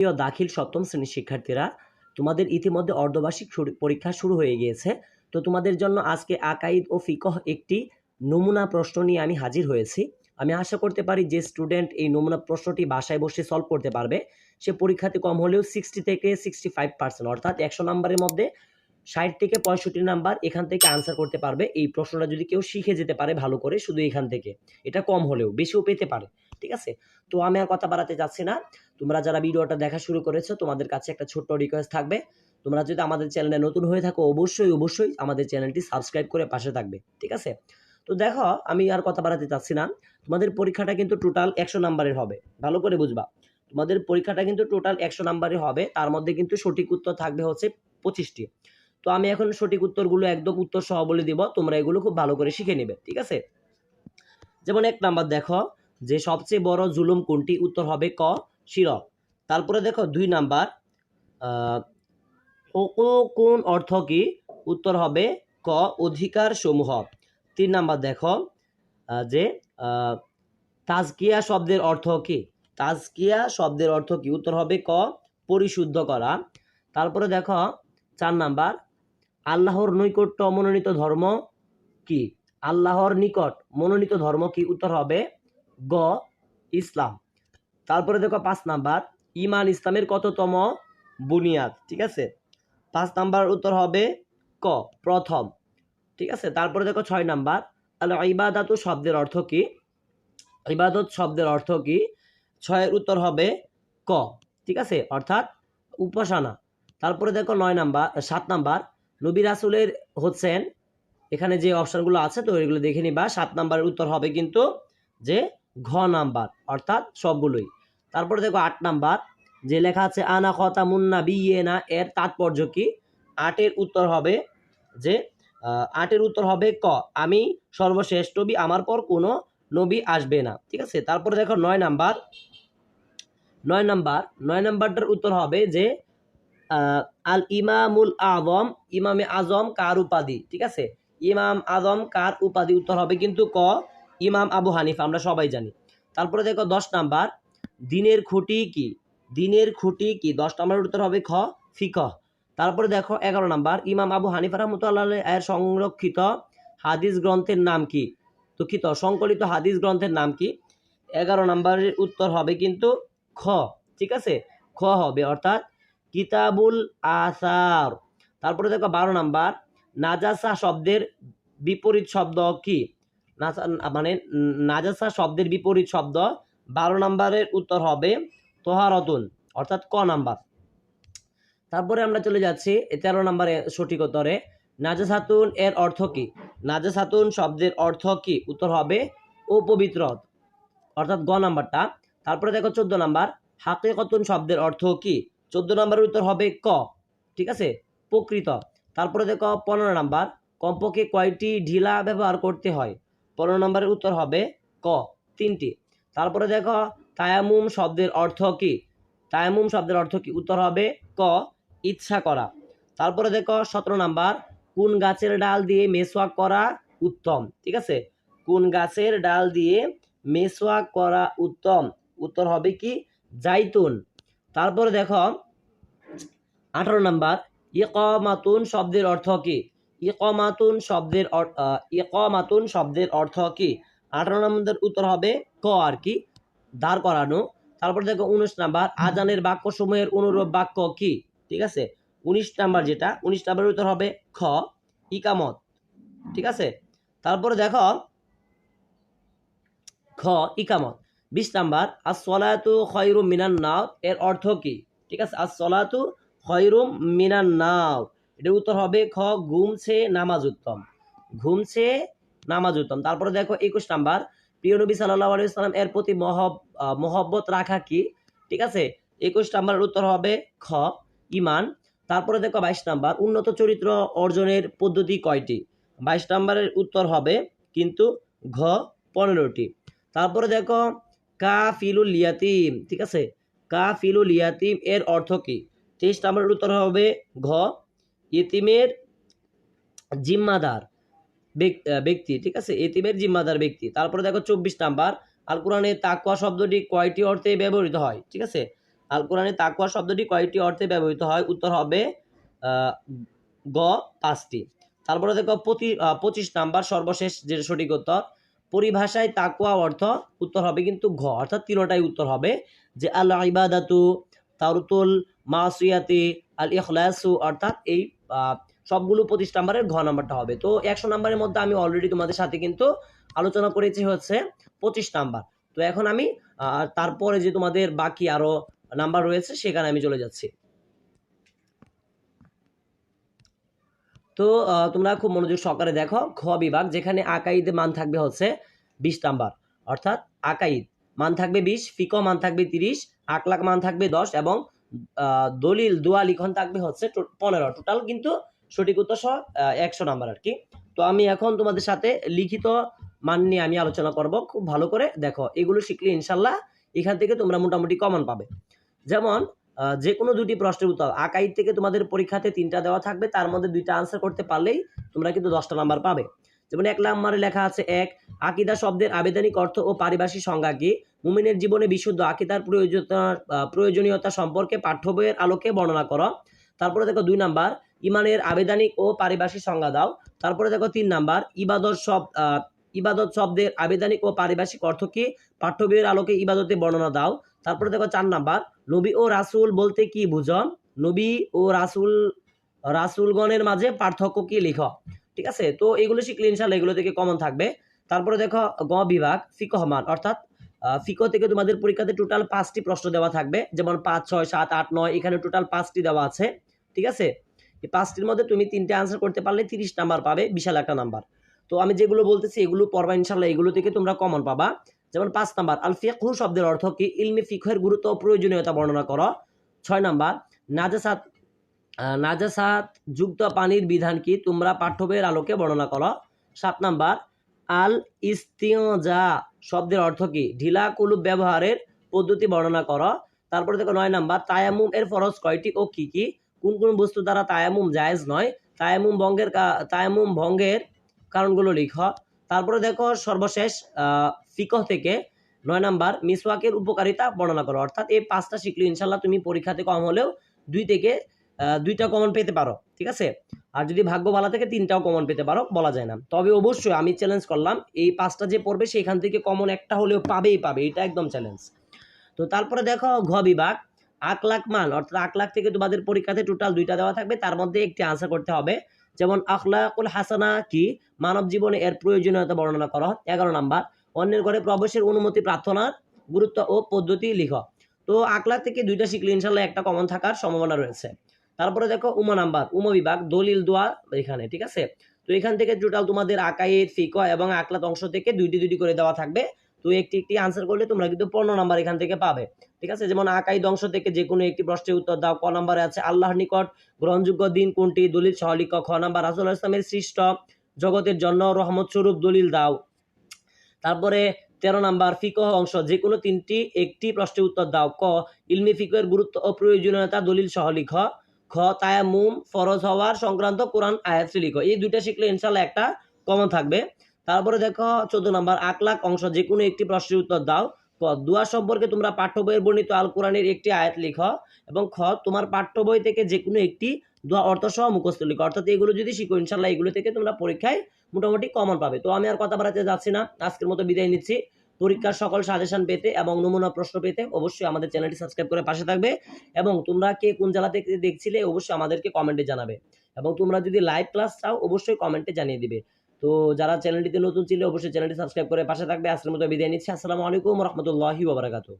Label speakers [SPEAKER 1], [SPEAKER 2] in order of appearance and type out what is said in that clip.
[SPEAKER 1] প্রিয় দাখিল সপ্তম শ্রেণীর শিক্ষার্থীরা, তোমাদের ইতিমধ্যে অর্ধবার্ষিক পরীক্ষা শুরু হয়ে গিয়েছে। তো তোমাদের জন্য আজকে আকাইদ ও ফিকহ একটি নমুনা প্রশ্ন নিয়ে আমি হাজির হয়েছি। আমি আশা করতে পারি যে স্টুডেন্ট এই নমুনা প্রশ্নটি বাসায় বসে সলভ করতে পারবে, সে পরীক্ষাতে কম হলেও 60 থেকে 65% অর্থাৎ 100 নাম্বারের মধ্যে 60 থেকে 65 নাম্বার এখান থেকে আনসার করতে পারবে। এই প্রশ্নটা যদি কেউ শিখে যেতে পারে ভালো করে, শুধু এখান থেকে, এটা কম হলেও বেশিও পেতে পারে। ঠিক আছে, তো আমি আর কথা বাড়াতে যাচ্ছি না। তোমরা যারা ভিডিওটা দেখা শুরু করেছো, তোমাদের কাছে একটা ছোট্ট রিকোয়েস্ট থাকবে, তোমরা যদি আমাদের চ্যানেলে নতুন হয়ে থাকো অবশ্যই আমাদের চ্যানেলটি সাবস্ক্রাইব করে পাশে থাকবে। ঠিক আছে, তো দেখো আমি আর কথা বাড়াতে চাচ্ছি না। তোমাদের পরীক্ষাটা কিন্তু টোটাল 100 নাম্বারের হবে, ভালো করে বুঝবা। তোমাদের পরীক্ষাটা কিন্তু টোটাল 100 নাম্বারের হবে, তার মধ্যে কিন্তু সঠিক উত্তর থাকবে হচ্ছে 25টি। তো আমি এখন সঠিক উত্তরগুলো একদম উত্তর সহ বলে দিব, তোমরা এগুলো খুব ভালো করে শিখে নেবে। ঠিক আছে, যেমন 1 নাম্বার দেখো যে সবচেয়ে বড় জুলুম কোনটি, উত্তর হবে ক শিরক। তারপরে দেখো 2 নাম্বার কোন অর্থ কি, উত্তর হবে ক অধিকার সমূহ। 3 নাম্বার দেখো যে তাজকিয়া শব্দের অর্থ কি, তাজকিয়া শব্দের অর্থ কি, উত্তর হবে ক পরিশুদ্ধ করা। তারপরে দেখো 4 নাম্বার আল্লাহর নৈকট্য মনোনীত ধর্ম কি, আল্লাহর নিকট মনোনীত ধর্ম কি, উত্তর হবে গ ইসলাম। তারপরে দেখো 5 নাম্বার ঈমান ইসলামের কততম বুনিয়াদ। ঠিক আছে, 5 নাম্বার উত্তর হবে ক প্রথম। ঠিক আছে, তারপরে দেখো 6 নাম্বার আল ইবাদাতু শব্দের অর্থ কি, ইবাদত শব্দের অর্থ কি, 6 এর উত্তর হবে ক। ঠিক আছে, অর্থাৎ উপাসনা। তারপরে দেখো 7 নাম্বার নবী রাসূলের হচ্ছেন, এখানে যে অপশনগুলো আছে তো এগুলো দেখে নিবা। 7 নাম্বারের উত্তর হবে কিন্তু যে ঘ নাম্বার, অর্থাৎ সবগুলোই। তারপরে দেখো 8 নাম্বার যে লেখা আছে আনা খাতামুন নাবিয়্যিনা, এর তাৎপর্য কি, 8 এর উত্তর হবে যে 8 এর উত্তর হবে ক আমি সর্বশেষ নবী, আমার পর কোনো নবী আসবে না। ঠিক আছে, তারপরে দেখো 9 নাম্বারটার উত্তর হবে যে আল ইমামুল আজম, ইমামে আজম কার উপাধি। ঠিক আছে, ইমাম আজম কার উপাধি, উত্তর হবে কিন্তু ক ইমাম আবু হানিফা, আমরা সবাই জানি। তারপরে দেখো 10 নাম্বার দিনের খুঁটি কি, দিনের খুঁটি কি, 10 নাম্বারের উত্তর হবে খ ফিকহ। তারপরে দেখো 11 নাম্বার ইমাম আবু হানিফা রাহমাতুল্লাহ এর সংরক্ষিত হাদিস গ্রন্থের নাম কি, দুঃখিত সংকলিত হাদিস গ্রন্থের নাম কি, 11 নাম্বারের উত্তর হবে কিন্তু খ। ঠিক আছে, খ হবে, অর্থাৎ কিতাবুল আসার। তারপরে দেখো 12 নাম্বার নাজাসা শব্দের বিপরীত শব্দ কি, মানে নাজাসা শব্দের বিপরীত শব্দ, 12 নাম্বারের উত্তর হবে তোহারতুন, অর্থাৎ ক নাম্বার। তারপরে আমরা চলে যাচ্ছি 13 নাম্বারে সঠিক উত্তরে, নাজাসাতুন এর অর্থ কি, নাজাসাতুন শব্দের অর্থ কি, উত্তর হবে অপবিত্র, অর্থাৎ গ নাম্বারটা। তারপরে দেখো 14 নাম্বার হাকিকতুন শব্দের অর্থ কি, 14 নাম্বারের উত্তর হবে ক। ঠিক আছে, প্রকৃত। তারপরে দেখো 15 নাম্বার কমপক্ষে কয়টি ঢিলা ব্যবহার করতে হয়, 15 নাম্বারের উত্তর হবে ক 3টি। তারপরে দেখো তায়াম্মুম শব্দের অর্থ কি, তায়াম্মুম শব্দের অর্থ কি, উত্তর হবে ক ইচ্ছা করা। তারপরে দেখো 17 নাম্বার কোন গাছের ডাল দিয়ে মেসওয়াক করা উত্তম। ঠিক আছে, কোন গাছের ডাল দিয়ে মেসওয়াক করা উত্তম, উত্তর হবে কি জাইতুন। তারপরে দেখো 18 নাম্বার ইকামাতুন শব্দের অর্থ কি, ইকামাতুন শব্দের অর্থ কি, 18 নম্বরের উত্তর হবে ক আর কি দাঁড় করানো। তারপর দেখো 19 নাম্বার আজানের বাক্য সমূহের অনুরূপ বাক্য কি। ঠিক আছে, 19 নাম্বার যেটা 19 নাম্বারের উত্তর হবে খ ইকামত। ঠিক আছে, তারপরে দেখো খ ইকামত। 20 নাম্বার as-সালাতু খায়রুম মিনান নার, এর অর্থ কি। ঠিক আছে, as-সালাতু খায়রুম মিনান নার, এটার উত্তর হবে খ ঘুমছে নামাজ উত্তম, ঘুমছে নামাজ উত্তম। তারপরে দেখো 21 নাম্বার প্রিয় নবী সাল্লাল্লাহু আলাইহি ওয়াসাল্লাম এর প্রতি মহব্বত রাখা কি। ঠিক আছে, 21 নাম্বারের উত্তর হবে খ ঈমান। তারপরে দেখো 22 নাম্বার উন্নত চরিত্র অর্জনের পদ্ধতি কয়টি, 22 নাম্বারের উত্তর হবে কিন্তু ঘ 15টি। তারপরে দেখো কাফিলুল ইয়াতিম। ঠিক আছে, কাফিলুল ইয়াতিম এর অর্থ কি, 23 নাম্বারের উত্তর হবে ঘ ইতিমের জিম্মাদার ব্যক্তি। ঠিক আছে, ইতিমের জিম্মাদার ব্যক্তি। তারপরে দেখো 24 নাম্বার আল কোরআনে তাকওয়া শব্দটি কয়টি অর্থে ব্যবহৃত হয়। ঠিক আছে, আল কোরআনে তাকওয়া শব্দটি কয়টি অর্থে ব্যবহৃত হয়? উত্তর হবে গ 5টি। তারপরে দেখো 25 নাম্বার সর্বশেষ যে সঠিক উত্তর, পরিভাষায় তাকওয়া অর্থ, উত্তর হবে কিন্তু ঘ, অর্থাৎ তিনটাই উত্তর হবে যে আল ইবাদাতু, তারুতুল মাসিয়াতি, আল ইখলাসু, অর্থাৎ এই সবগুলো 25 নাম্বারের ঘ নাম্বারটা হবে। তো 100 নাম্বারের মধ্যে আমি অলরেডি তোমাদের সাথে কিন্তু আলোচনা করেছি হচ্ছে 25 নাম্বার। তো এখন আমি তারপরে যে তোমাদের বাকি আরো নাম্বার রয়েছে সেখানে আমি চলে যাচ্ছি। তো তোমরা খুব মনোযোগ সহকারে দেখো, খ বিভাগ, যেখানে আকাইদে মান থাকবে হচ্ছে 20 নাম্বার, অর্থাৎ আকাইদ মান থাকবে 20, ফিকহ মান থাকবে 30, আকলাক মান থাকবে 10 এবং দলিল দোয়া লিখন থাকবে হচ্ছে 15। টোটাল কিন্তু সঠিক উত্তর সহ 100 নাম্বার আর কি। তো আমি এখন তোমাদের সাথে লিখিত মান নিয়ে আমি আলোচনা করব, খুব ভালো করে দেখো, এগুলো শিখলে ইনশাল্লাহ এখান থেকে তোমরা মোটামুটি কমন পাবে। যেমন যে কোনো দুটি প্রশ্নের উত্তর আকাইদ থেকে তোমাদের পরীক্ষাতে 3টা দেওয়া থাকবে, তার মধ্যে 2টা আনসার করতে পারলেই তোমরা কিন্তু 10টা নাম্বার পাবে। যেমন 1 নম্বরে লেখা আছে 1, আকিদা শব্দের আবেদনিক অর্থ ও পারিভাষিক সংজ্ঞা কি? মুমিনের জীবনে বিশুদ্ধ আকিদার প্রয়োজনীয়তা সম্পর্কে পাঠ্য বইয়ের আলোকে বর্ণনা করো। তারপরে দেখো 2 নাম্বার, ইমানের আবেদনিক ও পারিভাষিক সংজ্ঞা দাও। তারপরে দেখো 3 নাম্বার, ইবাদত শব্দের আবেদনিক ও পারিভাষিক অর্থ কি? পাঠ্য বইয়ের আলোকে ইবাদতে বর্ণনা দাও। তারপরে দেখো 4 নাম্বার, নবী ও রাসূল বলতে কি বুঝো? নবী ও রাসূলগণের মাঝে পার্থক্য কি লিখো। ঠিক আছে, তো এগুলো শিখলে ইনশাআল্লাহ এগুলো থেকে কমন থাকবে। তারপরে দেখো গ বিভাগ, ফিকহ মান, অর্থাৎ ফিকহ থেকে তোমাদের পরীক্ষাতে টোটাল 5টি প্রশ্ন দেওয়া থাকবে, যেমন 5, 6, 7, 8, 9, এখানে টোটাল 5টি দেওয়া আছে। ঠিক আছে, এই 5টির মধ্যে তুমি 3টে আনসার করতে পারলে 30 নাম্বার পাবে, বিশাল একটা নাম্বার। তো আমি যেগুলো বলতেছি এগুলো পড়বা ইনশাআল্লাহ, এগুলো থেকে তোমরা কমন পাবা। যেমন 5 নাম্বার, আল ফিকহু শব্দের অর্থ কি? ইলমি ফিকহের গুরুত্ব ও প্রয়োজনীয়তা বর্ণনা করো। 6 নাম্বার, নাজাসাত যুক্ত পানির বিধান কি? তোমরা পাঠ্য বইয়ের আলোকে বর্ণনা করো। 7 নাম্বার, আল ইস্তিনজা শব্দের অর্থ কি? ঢিলা কুলুপ ব্যবহারের পদ্ধতি বর্ণনা করো। তারপরে দেখো 9 নাম্বার, তায়াম্মুম এর ফরজ কয়টি ও কি কি? কোন কোন বস্তু দ্বারা তায়াম্মুম জায়েজ নয়? তায়াম্মুম ভঙ্গের কারণগুলো লিখো। তারপরে দেখো সর্বশেষ ফিকহ থেকে 9 নাম্বার, মিসওয়াকের উপকারিতা বর্ণনা করো। অর্থাৎ এই 5টা শিখলে ইনশাল্লাহ তুমি পরীক্ষাতে কম হলেও 2টা কমন পেতে পারো। ঠিক আছে, আর যদি ভাগ্য ভালো থেকে 3টাও কমন পেতে পারো, বলা যায় না। তবে অবশ্যই আমি চ্যালেঞ্জ করলাম, এই 5টা যে পড়বে সেখান থেকে কমন একটা হলেও পাবে, এটা একদম চ্যালেঞ্জ। তো তারপরে দেখো ঘ বিভাগ, আকলাক মান, অর্থাৎ আকলাক থেকে তোমাদের পরীক্ষাতে টোটাল 2টা দেওয়া থাকবে, তার মধ্যে একটি আনসার করতে হবে। যেমন আখলাকুল হাসানা কি? মানব জীবনে এর প্রয়োজনীয়তা বর্ণনা করো। 11 নাম্বার, অন্যের ঘরে প্রবেশের অনুমতি প্রার্থনার গুরুত্ব ও পদ্ধতি লিখো। তো আকলাক থেকে 2টা শিখলে ইনশাল্লাহ একটা কমন থাকার সম্ভাবনা রয়েছে। তারপরে দেখো উম বিভাগ, দলিল দোয়া এখানে। ঠিক আছে, তো এখান থেকে টোটাল তোমাদের আকাইদ, ফিকহ এবং আকলাত অংশ থেকে 2টি করে দেওয়া থাকবে। তো একটি আনসার করলে তোমরা কিন্তু 15 নাম্বার এখান থেকে পাবে। ঠিক আছে, যেমন আকাইদ অংশ থেকে যে কোনো একটি প্রশ্নের উত্তর দাও। ক নম্বরে আছে আল্লাহর নিকট গ্রহণযোগ্য দিন কোনটি? দলিল সহ লিখো। খ নাম্বার, রাসূলুল্লাহ ইসলামের সৃষ্ট জগতের জন্য রহমত স্বরূপ দলিল দাও। তারপরে 13 নাম্বার, ফিকহ অংশ, যে কোনো একটি প্রশ্নের উত্তর দাও। ক ইলমি ফিকহের গুরুত্ব ও প্রয়োজনীয়তা দলিল সহ লিখো। খ তায়াম্মুম ফরজ হওয়ার সংক্রান্ত কোরআন আয়াত লিখো। এই 2টা শিখলে ইনশাআল্লাহ একটা কমন থাকবে। তারপরে দেখো 14 নাম্বার, আকলাক অংশ, যে কোনো একটি প্রশ্নের উত্তর দাও। ক দোয়া সম্পর্কে তোমরা পাঠ্য বইয়ের বর্ণিত আল কোরআনের একটি আয়াত লিখো। এবং খ তোমার পাঠ্য বই থেকে যে কোনো একটি দোয়া অর্থ সহ মুখস্থ লিখো। অর্থাৎ এগুলো যদি শিখো ইনশাআল্লাহ এগুলো থেকে তোমরা পরীক্ষায় মোটামুটি কমন পাবে। তো আমি আর কথা বাড়াতে যাচ্ছি না, আজকের মতো বিদায় নিচ্ছি। পরীক্ষার সকল সাজেশন পেতে এবং নমুনা প্রশ্ন পেতে অবশ্যই আমাদের চ্যানেলটি সাবস্ক্রাইব করে পাশে থাকবে। এবং তোমরা কে কোন জেলা থেকে দেখছিলে অবশ্যই আমাদেরকে কমেন্টে জানাবে। এবং তোমরা যদি লাইভ ক্লাস চাও অবশ্যই কমেন্টে জানিয়ে দিবে। তো যারা চ্যানেলটিতে নতুন ছিল অবশ্যই চ্যানেলটি সাবস্ক্রাইব করে পাশে থাকবে। আজকের মতো বিদায় নিচ্ছি। আসসালামু আলাইকুম ওয়া রাহমাতুল্লাহি ওয়া বারাকাতুহু।